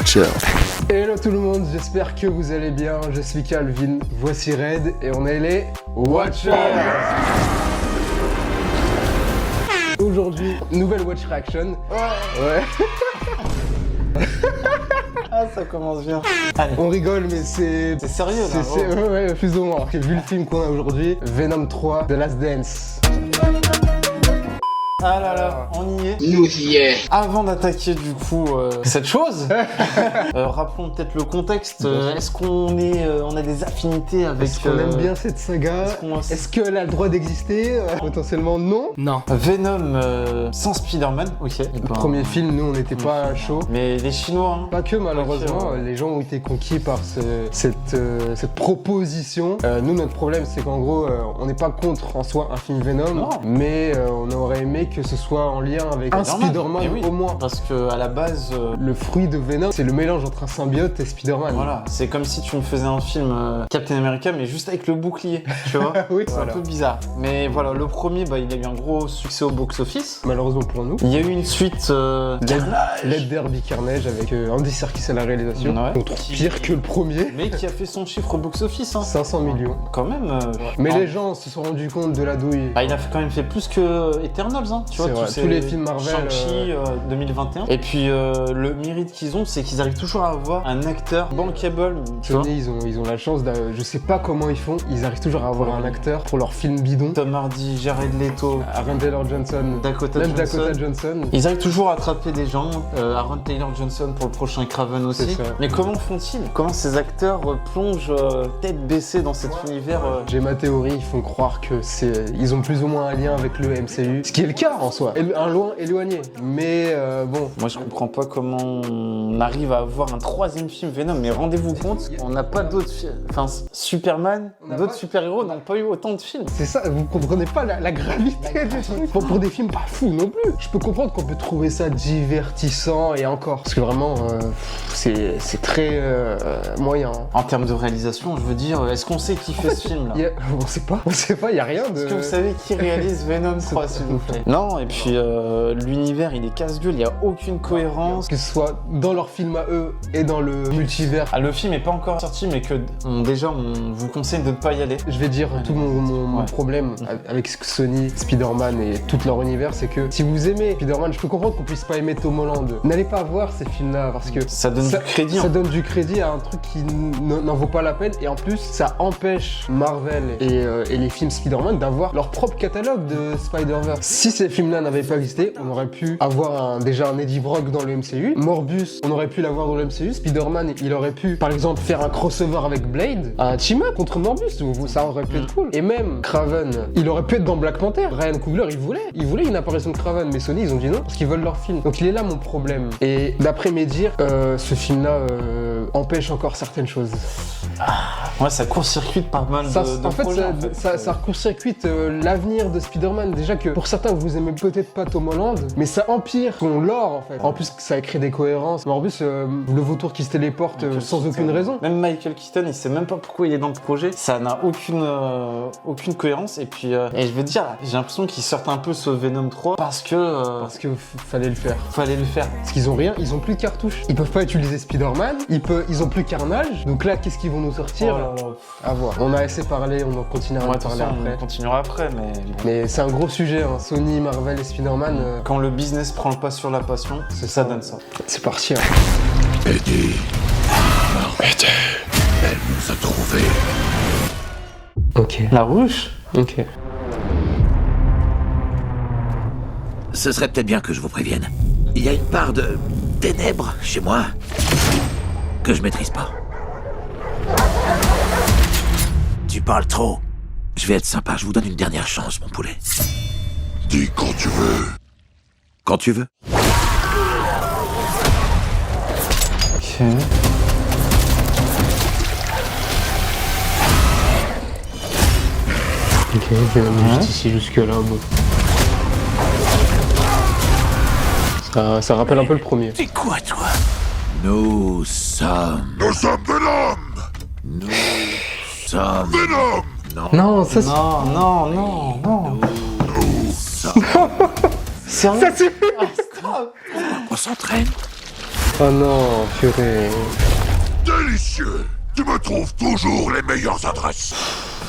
Watcher. Hello tout le monde, j'espère que vous allez bien. Je suis Calvin, voici Red et on est les Watchers. Aujourd'hui, nouvelle Watch Reaction. Ouais. Ah, ça commence bien. Allez. On rigole, mais c'est sérieux là. Ouais, plus ou moins. Vu le film qu'on a aujourd'hui, Venom 3, The Last Dance. Ah là là, on y est. Nous y est. Avant d'attaquer du coup cette chose, rappelons peut-être le contexte. Est-ce qu'on on a des affinités avec... Est-ce qu'on aime bien cette saga? Est-ce qu'elle a le droit d'exister? Potentiellement non. Non. Venom sans Spider-Man, ok. Le premier film, nous on n'était pas chaud. Mais les Chinois, hein. Pas que malheureusement, Ok, ouais. les gens ont été conquis par cette proposition. Nous notre problème c'est qu'en gros on n'est pas contre en soi un film Venom, Non. mais on aurait aimé que ce soit en lien avec un Spider-Man Eh oui, au moins. Parce que à la base, Le fruit de Venom c'est le mélange entre un symbiote et Spider-Man. voilà, c'est comme si tu me faisais un film Captain America mais juste avec le bouclier, tu vois. Oui, C'est voilà. un peu bizarre. Mais voilà, le premier, il a eu un gros succès au box-office. Malheureusement pour nous. Il y a eu une suite Led Derby Carnage avec Andy Serkis à la réalisation. Ouais. On trouve pire que le premier. mais qui a fait son chiffre box-office, hein. 500 millions. Quand même. Mais Ah. les gens se sont rendus compte de la douille. Il a quand même fait plus que Eternals, hein. Tu vois, C'est vrai, ces tous les films Marvel, Shang-Chi 2021. Et puis le mérite qu'ils ont, c'est qu'ils arrivent toujours à avoir un acteur bankable. Tu vois. Sony, ils ont la chance, je sais pas comment ils font, ils arrivent toujours à avoir un acteur pour leur film bidon. Tom Hardy, Jared Leto, Aaron Taylor Johnson, Dakota même Johnson. Dakota Johnson. Ils arrivent toujours à attraper des gens, Aaron Taylor Johnson pour le prochain Kraven aussi. C'est ça. Mais comment font-ils? Comment ces acteurs plongent tête baissée dans cet univers J'ai ma théorie, ils font croire que ils ont plus ou moins un lien avec le MCU, ce qui est le cas en soi, un loin éloigné. Mais bon, Moi je comprends pas comment on arrive à avoir un troisième film Venom, mais rendez-vous compte, on n'a pas d'autres films. Enfin, Superman, On n'a d'autres pas- super-héros n'ont pas eu autant de films. c'est ça, vous comprenez pas la gravité du truc. Pour des films pas fous non plus. Je peux comprendre qu'on peut trouver ça divertissant et encore. Parce que vraiment, c'est très moyen. En termes de réalisation, je veux dire, est-ce qu'on sait qui fait ce film là? On sait pas, il y a rien de... Est-ce que vous savez qui réalise Venom 3 s'il vous plaît? Non, et puis l'univers il est casse-gueule, il n'y a aucune cohérence. Que ce soit dans leur film à eux et dans le multivers. Ah, le film est pas encore sorti, mais que déjà on vous conseille de ne pas y aller. Je vais dire tout mon Ouais. problème avec Sony, Spider-Man et tout leur univers, c'est que si vous aimez Spider-Man, je peux comprendre qu'on puisse pas aimer Tom Holland. N'allez pas voir ces films-là parce que Ça donne du crédit. ça hein. donne du crédit à un truc qui n'en vaut pas la peine et en plus ça empêche Marvel et les films Spider-Man d'avoir leur propre catalogue de Spider-Verse. Si ces films-là n'avaient pas existé, on aurait pu avoir déjà un Eddie Brock dans le MCU. Morbius, on aurait pu l'avoir dans le MCU. Spider-Man, il aurait pu par exemple faire un crossover avec Blade, un team-up contre Morbius, ça aurait pu être cool. Et même Kraven, il aurait pu être dans Black Panther. Ryan Coogler, il voulait une apparition de Kraven, mais Sony ils ont dit non parce qu'ils veulent leur film. Donc il est là mon problème. Et d'après mes dires, ce film-là empêche encore certaines choses. Ouais, ça court-circuite pas mal de En fait, projets, ça court-circuite l'avenir de Spider-Man. Déjà que pour certains, vous aimez peut-être pas Tom Holland, mais ça empire son lore en fait. En plus, ça crée des cohérences. Morbius, le vautour qui se téléporte sans aucune raison. Même Michael Keaton, il sait même pas pourquoi il est dans le projet. Ça n'a aucune cohérence. Et puis, et je veux dire, j'ai l'impression qu'ils sortent un peu ce Venom 3 parce que Fallait le faire. fallait le faire. Parce qu'ils ont rien, ils ont plus de cartouches. Ils peuvent pas utiliser Spider-Man, ils ont plus Carnage. Donc là, qu'est-ce qu'ils vont nous sortir? À voir. On a assez parlé, on en continuera Ouais, à de toute parler façon, on après. continuera après, mais Mais c'est un gros sujet, hein. Sony, Marvel et Spider-Man. quand le business prend le pas sur la passion, ça donne ça. C'est parti. Hein. Eddie. Eddie. Elle nous a trouvés. Ok. La ruche? Ok. Ce serait peut-être bien que je vous prévienne. Il y a une part de ténèbres chez moi que je maîtrise pas. Tu parles trop. Je vais être sympa, je vous donne une dernière chance, mon poulet. Dis quand tu veux. Quand tu veux. Ok. Ok, Venom juste ici, jusque là. Bon. Ça rappelle un peu le premier. C'est quoi, toi? Nous sommes Venom. Nous sommes Venom. Non. Non, ça c'est... Non. Nous sommes. Sérieux? Ça suffit. On s'entraîne. Oh non, purée. Délicieux. Tu me trouves toujours les meilleures adresses.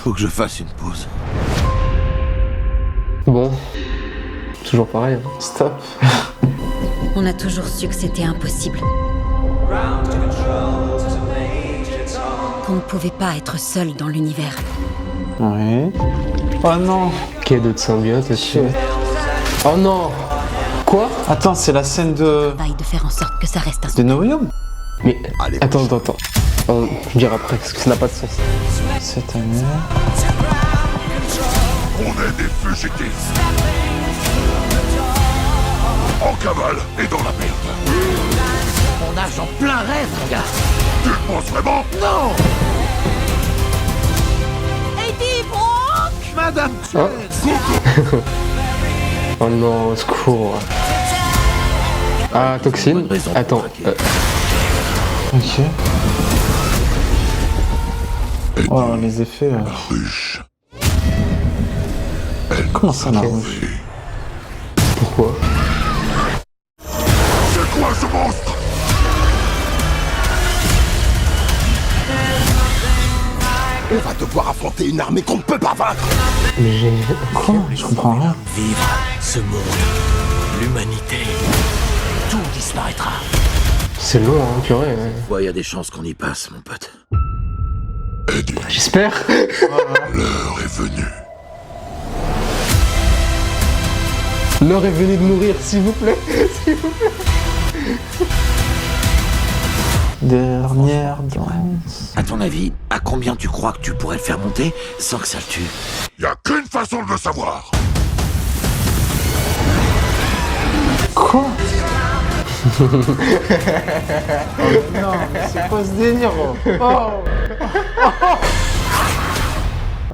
Faut que je fasse une pause. Bon, toujours pareil. Hein. Stop. On a toujours su que c'était impossible. Qu'on ne pouvait pas être seul dans l'univers. Oui. Oh non. Quai de symbiote aussi. Oh non. Quoi? Attends, c'est la scène de Vaille de faire en sorte que ça reste un No Way Home. Mais Allez, attends. Je dirai après parce que ça n'a pas de sens. Cette année. on est des fugitifs. En cavale et dans la merde. On nage en plein rêve, mon gars. Tu le penses vraiment? Non. Eddie Brock! Madame Oh. Chen. Oh non, au secours. Ah, toxine. Bonne raison pour Attends. craquer. Ok. Oh, les effets. Ruche. Comment ça, la rouge? Pourquoi? C'est quoi ce monstre? On va devoir affronter une armée qu'on ne peut pas vaincre. Mais j'ai... Quoi? Je comprends rien. Vivre ce monde, l'humanité, tout disparaîtra. C'est long, hein, purée. Ouais. Ouais, y a des chances qu'on y passe, mon pote. J'espère. L'heure est venue. L'heure est venue de mourir, s'il vous plaît. S'il vous plaît. Dernière danse. À ton avis, à combien tu crois que tu pourrais le faire monter sans que ça le tue? Y a qu'une façon de le savoir. Quoi? Oh non, mais c'est quoi ce délire? Oh,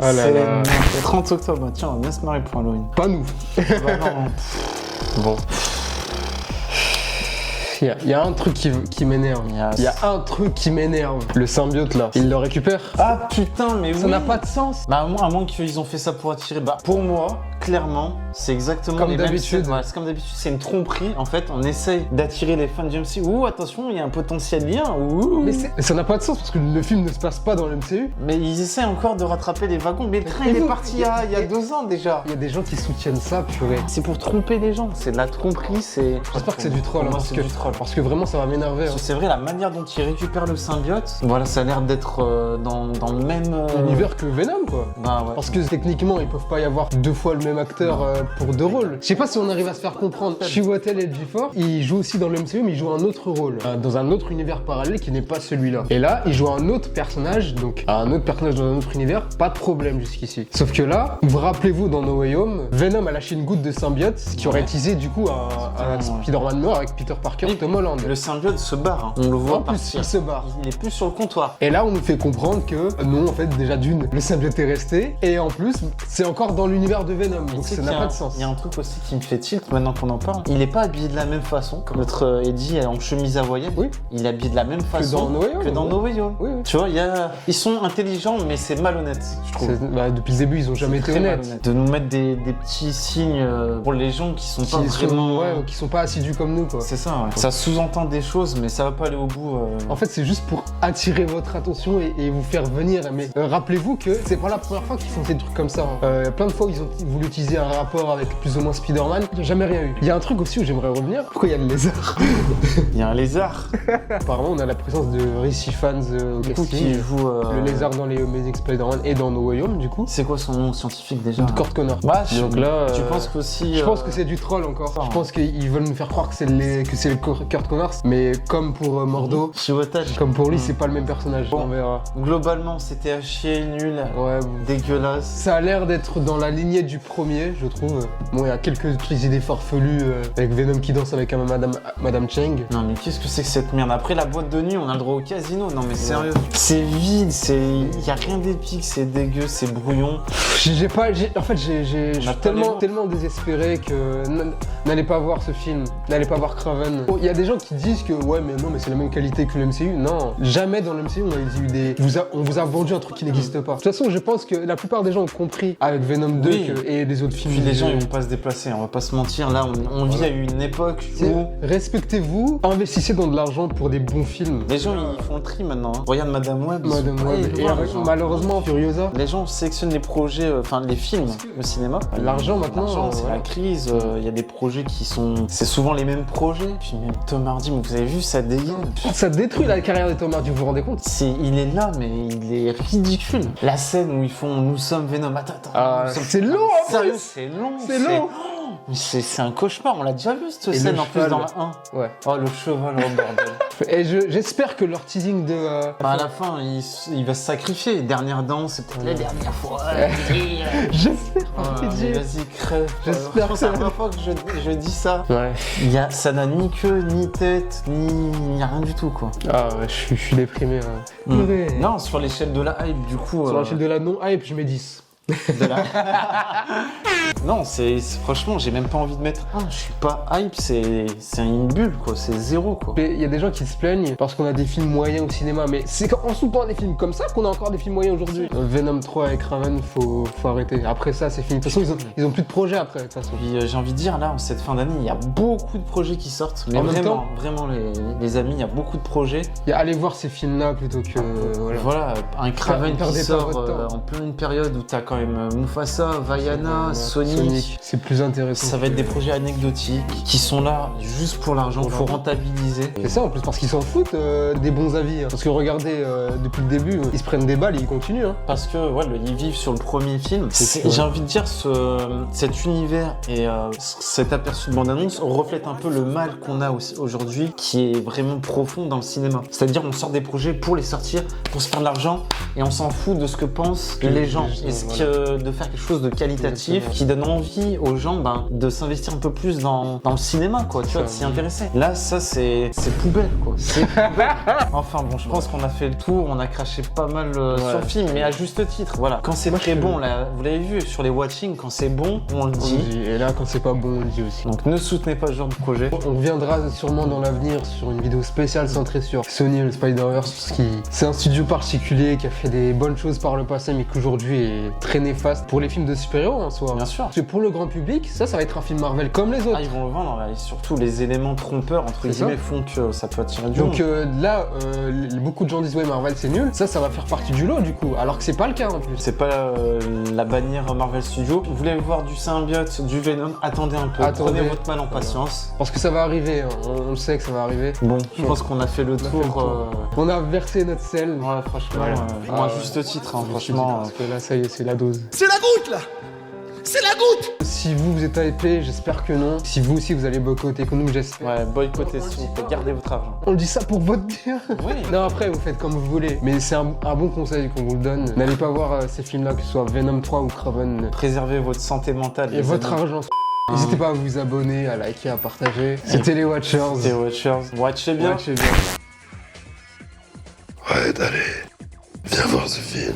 Ah là c'est là. le 30 octobre. Tiens, on va bien se marrer pour Halloween. Pas nous. Bah non. Bon. Il y a un truc qui m'énerve. Yes. Il y a un truc qui m'énerve. Le symbiote là, il le récupère. Ah putain, mais Ça n'a pas de sens. Bah à moins qu'ils ont fait ça pour attirer. Bah pour moi, clairement, c'est exactement Comme les mêmes d'habitude. scènes. Ouais, c'est comme d'habitude, c'est une tromperie. En fait, on essaye d'attirer les fans du MCU. Ouh, attention, il y a un potentiel lien. Ouh. Mais ça n'a pas de sens parce que le film ne se passe pas dans le MCU. Mais ils essaient encore de rattraper les wagons. Mais le train, Et il est vous, parti il y a 2 ans déjà. Il y a des gens qui soutiennent ça, purée. C'est pour tromper les gens. C'est de la tromperie. C'est. J'espère que c'est du troll, Pour moi, hein, c'est du troll. parce que vraiment ça va m'énerver. Hein. C'est vrai, la manière dont il récupère le symbiote, voilà, ça a l'air d'être dans le même Univers que Venom quoi. Bah ouais. Parce que techniquement, ils peuvent pas y avoir 2 fois le même acteur pour 2 rôles. Je sais pas si on arrive à se faire comprendre. Chiwetel Ejiofor, il joue aussi dans le MCU, mais il joue un autre rôle, dans un autre univers parallèle qui n'est pas celui-là. Et là, il joue un autre personnage, donc un autre personnage dans un autre univers, pas de problème jusqu'ici. Sauf que là, vous rappelez-vous dans No Way Home, Venom a lâché une goutte de symbiote, ce qui aurait teasé du coup un Spider-Man mort avec Peter Parker et Tom Holland. Le symbiote se barre, hein. On le voit En plus, partir. il se barre. Il est plus sur le comptoir. Et là, on nous fait comprendre que non, en fait, déjà d'une, le symbiote est resté, et en plus, c'est encore dans l'univers de Venom, donc Tu sais ça qu'il n'a y a pas un- de sens. Il y a un truc aussi qui me fait tilt maintenant qu'on en parle. Il est pas habillé de la même façon que notre Eddie en chemise hawaïenne. Oui. Il est habillé de la même façon dans No Way Home, que dans ouais. No Way Home. Oui, oui. Tu vois, ils sont intelligents, mais c'est malhonnête, je trouve. Depuis le début, ils ont jamais été Très honnêtes. malhonnête. De nous mettre des petits signes pour les gens qui sont pas Qui sont, vraiment. qui sont pas assidus comme nous, quoi. C'est ça, ouais. Ça sous-entend des choses, mais ça va pas aller au bout. En fait, c'est juste pour attirer votre attention et vous faire venir. Mais rappelez-vous que c'est pas la première fois qu'ils font des trucs comme ça. Hein. Plein de fois, ils ont voulu utiliser un rapport avec plus ou moins Spider-Man. Il n'y a jamais rien eu. Il y a un truc aussi où j'aimerais revenir. Pourquoi il y a le lézard? Il y a un lézard Apparemment, on a la présence de Rishi Fans au du coup, casting. qui joue. Le lézard dans les Amazing Spider-Man et dans No Way Home, du coup. C'est quoi son nom scientifique déjà? Kurt Connor. Bah, Donc là, tu penses qu'aussi. Je pense que c'est du troll encore. Je pense qu'ils veulent nous faire croire que c'est le Kurt Connors. Mais comme pour Mordo, Chiwetel. comme pour lui, c'est pas le même personnage. Bon. On verra. Globalement, c'était à chier, nul, Ouais, dégueulasse. ça a l'air d'être dans la lignée du premier, je trouve. Bon, il y a quelques petites idées farfelues avec Venom qui danse avec Madame Cheng. Non mais qu'est-ce que c'est que cette merde? Après la boîte de nuit, on a le droit au casino. Non mais sérieux. C'est vide, y a rien d'épique, c'est dégueu, c'est brouillon. En fait, je suis tellement désespéré que n'allez pas voir ce film, n'allez pas voir Kraven. Il y a des gens qui disent que ouais, mais non, mais c'est la même qualité que le MCU. Non, jamais dans le MCU on vous a vendu un truc qui n'existe pas. De toute façon, je pense que la plupart des gens ont compris avec Venom 2 Oui. et des autres films. Puis les gens ils vont pas se déplacer, on va pas se mentir, là on vit à une époque où Respectez-vous, investissez dans de l'argent pour des bons films. les gens ils font le tri maintenant. Hein. Regarde Madame Web. Madame Web. Et malheureusement, Furiosa. Les gens sélectionnent les projets, enfin les films au cinéma. L'argent maintenant, c'est voilà. la crise, il y a des projets qui sont... C'est souvent les mêmes projets. Puis même Tom Hardy, mais vous avez vu, ça dégaine. Ça détruit la carrière de Tom Hardy, vous vous rendez compte? Il est là, mais il est ridicule. La scène où ils font Nous sommes Venom. Attends. C'est long en Sérieux, plus. c'est long. C'est long. C'est un cauchemar, on l'a déjà vu cette Et scène le en plus cheval. dans la 1. Ouais. Oh le cheval, oh bordel. Et j'espère que leur teasing de... À la fin, il va se sacrifier. Dernière danse, c'est peut-être la dernière fois. J'espère. Mais vas-y, crève. J'espère que c'est ça la première fois que je dis ça. Ouais. Ça n'a ni queue, ni tête, ni rien du tout, quoi. Ah ouais, je suis déprimé. Ouais. Non, sur l'échelle de la hype, du coup. Sur l'échelle de la non-hype, je mets 10. Non, franchement, j'ai même pas envie de mettre 1. Je suis pas hype, c'est une bulle, quoi. C'est 0, quoi. Il y a des gens qui se plaignent parce qu'on a des films moyens au cinéma, mais c'est en soutenant des films comme ça qu'on a encore des films moyens aujourd'hui. Venom 3 avec Raven, faut arrêter. Après ça, c'est fini. De toute façon, ils ont plus de projets après, de toute façon. Puis j'ai envie de dire, là, en cette fin d'année, il y a beaucoup de projets qui sortent. Mais En même temps, vraiment, les amis, il y a beaucoup de projets. Allez voir ces films-là plutôt que... Voilà, un Kraven qui Perdez pas sort votre temps. en pleine période où t'as quand même Mufasa, Vaiana, Sonic. C'est plus intéressant. Ça va être des projets anecdotiques qui sont là juste pour l'argent, faut rentabiliser. C'est ça en plus, parce qu'ils s'en foutent des bons avis. Hein. Parce que regardez, depuis le début, ils se prennent des balles et ils continuent. Hein. Parce que ils vivent sur le premier film. J'ai envie de dire, cet univers et cet aperçu de bande-annonce reflète un peu le mal qu'on a aujourd'hui, qui est vraiment profond dans le cinéma. C'est-à-dire, on sort des projets pour les sortir, pour se faire de l'argent, et on s'en fout de ce que pensent les gens. De faire quelque chose de qualitatif qui donne envie aux gens de s'investir un peu plus dans le cinéma, quoi, tu vois, de s'y intéresser. Là, ça, c'est poubelle, quoi. C'est poubelle. Enfin bon, je pense qu'on a fait le tour, on a craché pas mal sur le film, mais à juste titre, voilà. Quand c'est très bon, là, vous l'avez vu sur les watchings, quand c'est bon, on le dit. Et là, quand c'est pas bon, on le dit aussi. Donc ne soutenez pas ce genre de projet. On reviendra sûrement dans l'avenir sur une vidéo spéciale centrée sur Sony et le Spider-Verse, parce que c'est un studio particulier qui a fait des bonnes choses par le passé, mais qu'aujourd'hui est très néfaste pour les films de super-héros en soi. Bien sûr. Parce que pour le grand public, ça va être un film Marvel comme les autres. Ils vont le vendre, là, et surtout les éléments trompeurs, entre guillemets, font que ça peut attirer du monde. Donc là, beaucoup de gens disent ouais, Marvel c'est nul, ça va faire partie du lot du coup, alors que c'est pas le cas en plus. C'est pas la bannière Marvel Studios. Vous voulez voir du symbiote, du Venom, attendez un peu, prenez votre mal en patience. Parce que ça va arriver, hein. On le sait que ça va arriver. Bon, je pense qu'on a fait le tour. On a versé notre sel. Ouais, franchement, à juste titre, hein, franchement. Parce que là, ça y est, c'est la dose. C'est la goutte là. C'est la goutte. Si vous êtes hypé, j'espère que non. Si vous aussi vous allez boycotter comme nous, j'espère. Ouais, boycottez s'il vous plaît, gardez votre argent. On le dit ça pour votre bien. Oui. Non, après, vous faites comme vous voulez. Mais c'est un bon conseil qu'on vous le donne. N'allez pas voir ces films-là, que ce soit Venom 3 ou Kraven. Préservez votre santé mentale. Et votre argent. N'hésitez pas à vous abonner, à liker, à partager. C'était les Watchers. C'était Watchers. Watchez bien. Ouais, allez. Viens voir ce film.